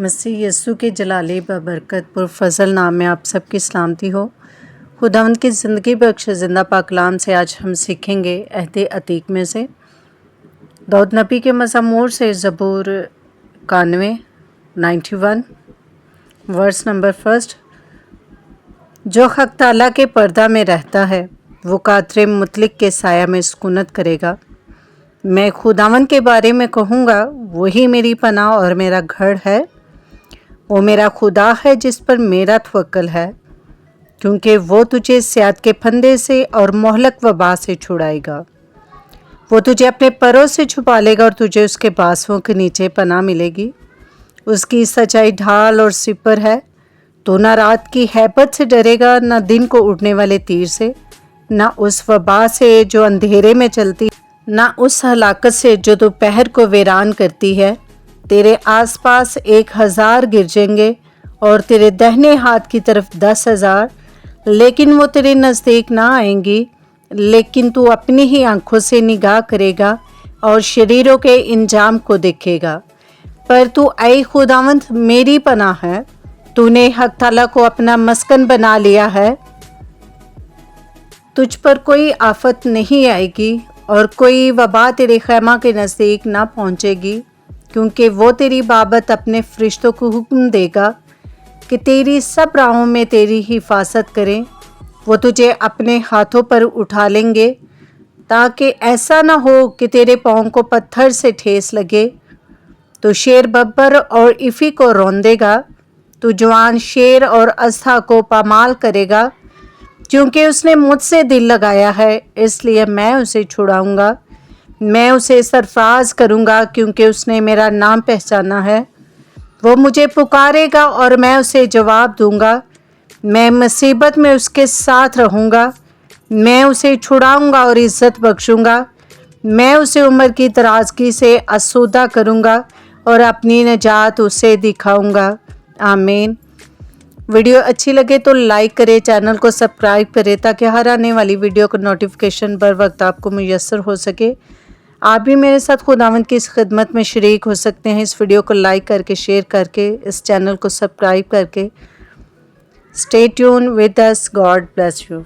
मसीह यस्सु के जलाली बबरकत पुरफज़ल नाम में आप सबकी सलामती हो। खुदावंद की ज़िंदगी बख्श ज़िंदा पाक कलाम से आज हम सीखेंगे अहद अतीक में से दाऊद नबी के मज़मूर से ज़बूर 91 वर्स नंबर 1। जो हक़ ताला के पर्दा में रहता है वो कातरे मुतलिक के साया में सुकूनत करेगा। मैं खुदावंद के बारे में कहूँगा, वही मेरी पनाह और मेरा गढ़ है। वो मेरा खुदा है जिस पर मेरा तवक्कल है, क्योंकि वो तुझे सियात के फंदे से और मोहलक वबा से छुड़ाएगा। वो तुझे अपने परों से छुपा लेगा और तुझे उसके बासों के नीचे पनाह मिलेगी। उसकी सच्चाई ढाल और सिपर है। तो न रात की हैबत से डरेगा, न दिन को उड़ने वाले तीर से, न उस वबा से जो अंधेरे में चलती, न उस हलाकत से जो दोपहर को वीरान करती है। तेरे आसपास 1000 गिर जाएंगे और तेरे दाहिने हाथ की तरफ 10,000, लेकिन वो तेरे नज़दीक ना आएंगी। लेकिन तू अपनी ही आंखों से निगाह करेगा और शरीरों के इंजाम को देखेगा। पर तू ऐ खुदावंद मेरी पनाह है, तूने हक़ ताला को अपना मस्कन बना लिया है। तुझ पर कोई आफत नहीं आएगी और कोई वबा तेरे खैमा के नज़दीक ना पहुँचेगी, क्योंकि वो तेरी बाबत अपने फरिश्तों को हुक्म देगा कि तेरी सब राहों में तेरी हिफाजत करें। वो तुझे अपने हाथों पर उठा लेंगे, ताकि ऐसा ना हो कि तेरे पाँव को पत्थर से ठेस लगे। तो शेर बब्बर और इफ़ी को रौंदेगा, तो जवान शेर और अस्था को पामाल करेगा। क्योंकि उसने मुझसे दिल लगाया है, इसलिए मैं उसे छुड़ाऊंगा। मैं उसे सरफराज करूंगा, क्योंकि उसने मेरा नाम पहचाना है। वो मुझे पुकारेगा और मैं उसे जवाब दूंगा। मैं मुसीबत में उसके साथ रहूंगा। मैं उसे छुड़ाऊंगा और इज़्ज़त बख्शूंगा। मैं उसे उम्र की दराजगी से आसूदा करूंगा और अपनी निजात उसे दिखाऊंगा। आमीन। वीडियो अच्छी लगे तो लाइक करें, चैनल को सब्सक्राइब करें, ताकि हर आने वाली वीडियो का नोटिफिकेशन बर वक्त आपको मुयस्सर हो सके। आप भी मेरे साथ खुदावंद की इस खिदमत में शरीक हो सकते हैं। इस वीडियो को लाइक करके, शेयर करके, इस चैनल को सब्सक्राइब करके। Stay tune with us. God bless you.